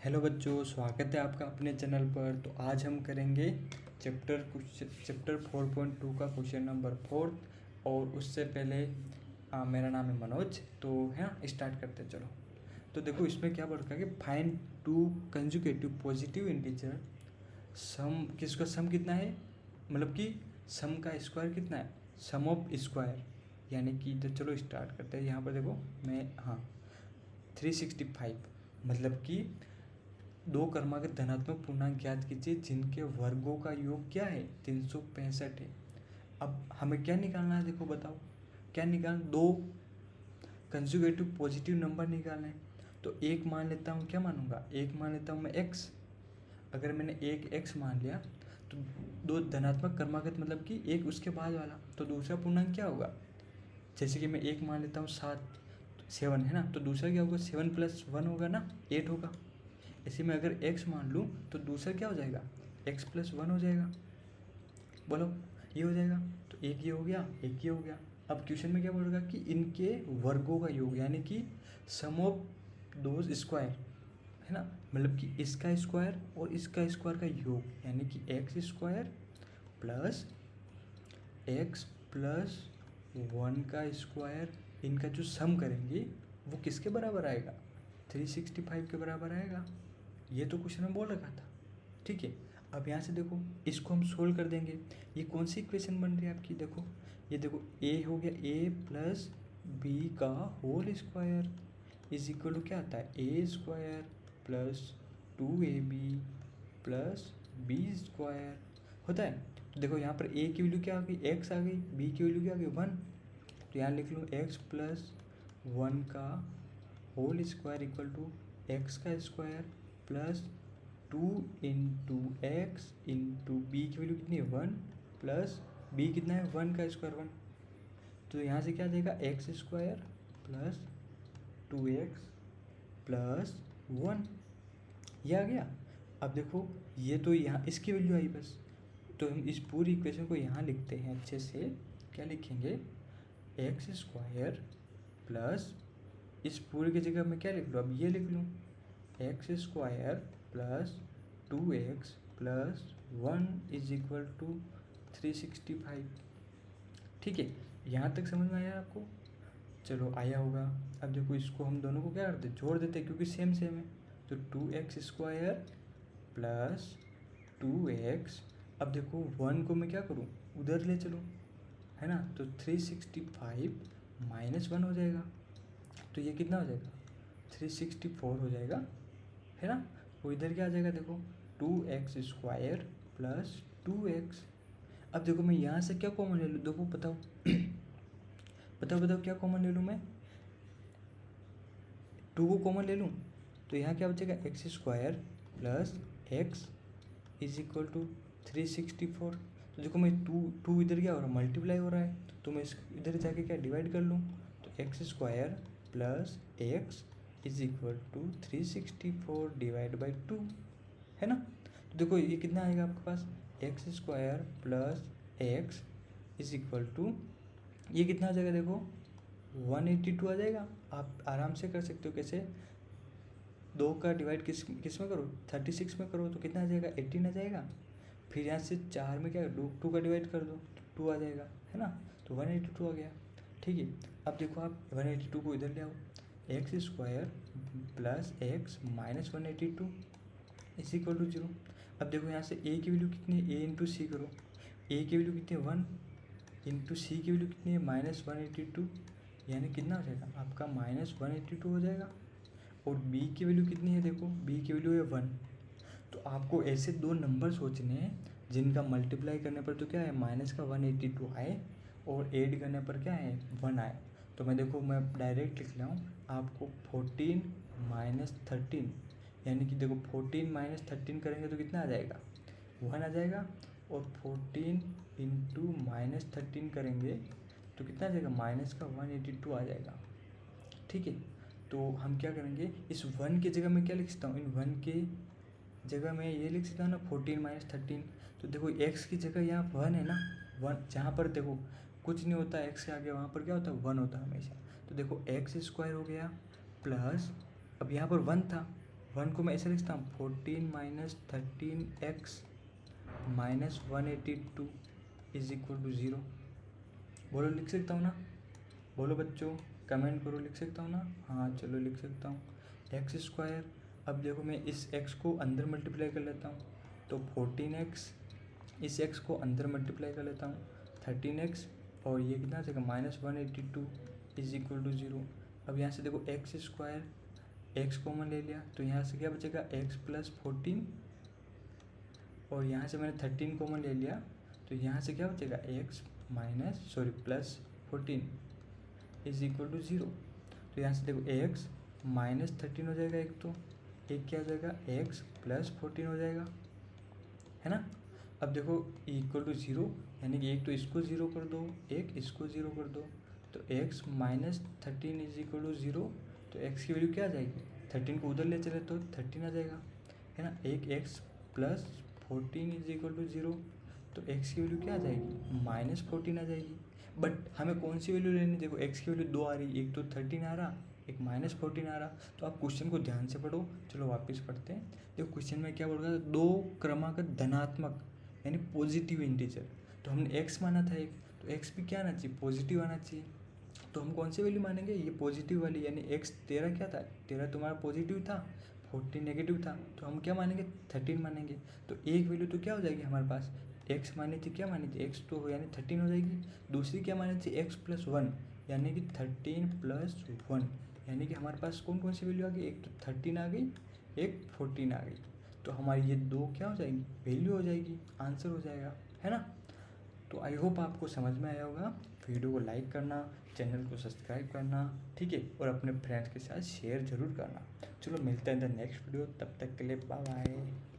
Hello बच्चों, स्वागत है आपका अपने चैनल पर। तो आज हम करेंगे चैप्टर 4.2 का क्वेश्चन नंबर 4। और उससे पहले मेरा नाम है मनोज। तो है ना, स्टार्ट करते हैं। चलो, तो देखो इसमें क्या बोल रखा है कि find two conjugative positive integer sum. किसका सम कितना है, मतलब कि सम का स्क्वायर कितना है, सम ऑफ स्क्वायर। यानी कि तो चलो स्टार्ट करते हैं। यहाँ पर देखो मैं 365, मतलब कि दो क्रमागत धनात्मक पूर्णांक ज्ञात कीजिए जिनके वर्गों का योग क्या है, 365 है। अब हमें क्या निकालना है, देखो बताओ क्या निकालना, दो कंजुगेटिव पॉजिटिव नंबर निकालना है। तो एक मान लेता हूँ, क्या मानूंगा, एक मान लेता हूँ मैं x। अगर मैंने एक x मान लिया तो दो धनात्मक क्रमागत, मतलब कि एक उसके बाद वाला, तो दूसरा पूर्णांक क्या होगा। जैसे कि मैं एक मान लेता हूँ 7 है ना, तो दूसरा क्या होगा, 7 + 1 होगा ना, 8 होगा। इसी में अगर x मान लूँ तो दूसरा क्या हो जाएगा, x + 1 हो जाएगा। बोलो, ये हो जाएगा। तो एक ये हो गया, एक ये हो गया। अब क्वेश्चन में क्या बोलेगा कि इनके वर्गों का योग, यानी कि सम ऑफ दोज स्क्वायर, है ना, मतलब कि इसका स्क्वायर और इसका स्क्वायर का योग, यानी कि x² प्लस x + 1 का स्क्वायर, इनका जो सम करेंगे वो किसके बराबर आएगा, 365 के बराबर आएगा। ये तो क्वेश्चन में बोल रखा था, ठीक है। अब यहाँ से देखो, इसको हम सोल्व कर देंगे। ये कौन सी इक्वेशन बन रही है आपकी, देखो ये देखो, a हो गया a + b का whole square is equal to क्या आता है, a² + 2ab + b² होता है। तो देखो यहाँ पर a की वैल्यू क्या आ गई, x आ गई, b की वैल्यू क्या आ गई, 1। तो यहाँ लिख लो x + 1 का whole square equal to x का स्क्वायर प्लस 2 × x × b की वैल्यू कितनी है, 1, प्लस b कितना है, 1 का स्क्वायर 1। तो यहाँ से क्या आ जाएगा, x² + 2x + 1, ये आ गया। अब देखो ये तो यहाँ इसकी वैल्यू आई बस, तो हम इस पूरी इक्वेशन को यहाँ लिखते हैं अच्छे से। क्या लिखेंगे, x² प्लस, इस पूरी की जगह मैं क्या लिख लूँ, अब ये लिख लूँ x² + 2x + 1 is equal to 365। ठीक है, यहाँ तक समझ में आया आपको, चलो आया होगा। अब देखो इसको हम दोनों को क्या करते, जोड़ देते हैं, क्योंकि सेम सेम है। तो 2x² + 2x, अब देखो 1 को मैं क्या करूँ, उधर ले चलूँ, है ना। तो 365 - 1 हो जाएगा, तो ये कितना हो जाएगा, 364 हो जाएगा, है ना। वो इधर क्या आ जाएगा, देखो 2x² + 2x। अब देखो मैं यहाँ से क्या कॉमन ले लूँ, देखो बताओ बताओ क्या कॉमन ले लूँ मैं, 2 को कॉमन ले लूँ तो यहाँ क्या बचेगा, x² + x is equal to 364। तो देखो मैं 2 इधर क्या हो रहा है, मल्टीप्लाई हो रहा है, तो मैं इस इधर जाके क्या डिवाइड कर लूँ, तो x² + x is equal to 364 / 2, है ना। तो देखो ये कितना आएगा आपके पास, x² + x is equal to, ये कितना आ जाएगा, देखो 182 आ जाएगा। आप आराम से कर सकते हो, कैसे, 2 का डिवाइड किस में करो, 36 में करो, तो कितना आ जाएगा, 18 आ जाएगा। फिर यहाँ से 4 में क्या, 2 का डिवाइड कर दो तो 2 आ जाएगा, है ना। तो 182 आ गया, ठीक है। अब देखो आप 182 को इधर ले आओ, x² + x - 182 is equal to 0। अब देखो यहाँ से a की वैल्यू कितनी है, a × c करो, a की वैल्यू कितनी है, 1, × c की वैल्यू कितनी है, -182, यानी कितना हो जाएगा आपका, -182 हो जाएगा। और b की वैल्यू कितनी है, देखो b की वैल्यू है 1। तो आपको ऐसे दो नंबर सोचने हैं जिनका मल्टीप्लाई करने पर तो क्या है, -182 आए, और ऐड करने पर क्या है, 1 आए। तो मैं देखो मैं डायरेक्ट लिख रहा हूँ आपको, 14 - 13, यानी कि देखो 14 - 13 करेंगे तो कितना आ जाएगा, 1 आ जाएगा। और 14 × -13 करेंगे तो कितना आ जाएगा, -182 आ जाएगा, ठीक है। तो हम क्या करेंगे, इस 1 की जगह मैं क्या लिख सकता हूँ, इन 1 के जगह मैं ये लिख सकता हूँ ना, 14 - 13। तो देखो x की जगह यहाँ 1 है ना, 1 जहाँ पर देखो कुछ नहीं होता x के आगे, वहाँ पर क्या होता है, 1 होता है हमेशा। तो देखो x² हो गया प्लस, अब यहाँ पर 1 था, 1 को मैं ऐसे लिखता हूँ 14 minus 13x minus 182 is equal to 0। बोलो लिख सकता हूँ ना? बोलो बच्चों, कमेंट करो, लिख सकता हूँ ना? हाँ चलो लिख सकता हूँ। एक्स स्क्वायर, अब देखो मैं इस x को अंदर मल्टीप्लाई कर लेता हूँ, तो 14x, इस x को अंदर मल्टीप्लाई कर लेता हूँ 13x, और ये कितना आ जाएगा -182 इज इक्वल टू 0। अब यहाँ से देखो एक्स स्क्वायर, x कॉमन ले लिया तो यहाँ से क्या बचेगा x प्लस 14, और यहाँ से मैंने 13 कॉमन ले लिया तो यहाँ से क्या बचेगा x plus 14 is equal to 0। तो यहाँ से देखो x माइनस 13 हो जाएगा, एक क्या हो जाएगा x प्लस 14 हो जाएगा, है ना। अब देखो इक्वल टू 0, यानी कि एक तो इसको 0 कर दो, एक इसको 0 कर दो, तो x minus 13 is equal to 0। तो x की वैल्यू क्या आ जाएगी, 13 को उधर ले चले तो 13 आ जाएगा, है ना। एक x plus 14 is equal to 0, तो x की वैल्यू क्या आ जाएगी -14 आ जाएगी। बट हमें कौन सी वैल्यू लेनी, देखो x की वैल्यू 2 आ रही, एक तो 13 आ रहा, एक -14 आ रहा। तो आप क्वेश्चन को ध्यान से पढ़ो। चलो वापस पढ़ते हैं। देखो क्वेश्चन में क्या बोल रहा था, दो क्रमागत धनात्मक यानी पॉजिटिव इंटीजर, तो हमने x माना था एक, तो x भी क्या आना चाहिए, पॉजिटिव आना चाहिए। तो हम कौन सी वैल्यू मानेंगे, ये पॉजिटिव वाली, यानी x 13 क्या था, 13 तुम्हारा पॉजिटिव था, 14 नेगेटिव था, तो हम क्या मानेंगे 13 मानेंगे। तो एक वैल्यू तो क्या हो जाएगी हमारे पास, x मानी थी, क्या मानी थी x तो यानी 13 हो जाएगी। दूसरी क्या मानी थी x प्लस 1 यानी कि 13 प्लस 1, यानी कि हमारे पास कौन कौन सी वैल्यू आ गई, एक तो 13 आ गई, एक 14 आ गई। तो हमारी ये दो क्या हो जाएगी, वैल्यू हो जाएगी, आंसर हो जाएगा, है ना। तो आई होप आपको समझ में आया होगा। वीडियो को लाइक करना, चैनल को सब्सक्राइब करना, ठीक है, और अपने फ्रेंड्स के साथ शेयर ज़रूर करना। चलो मिलते हैं द नेक्स्ट वीडियो, तब तक के लिए बाय बाय।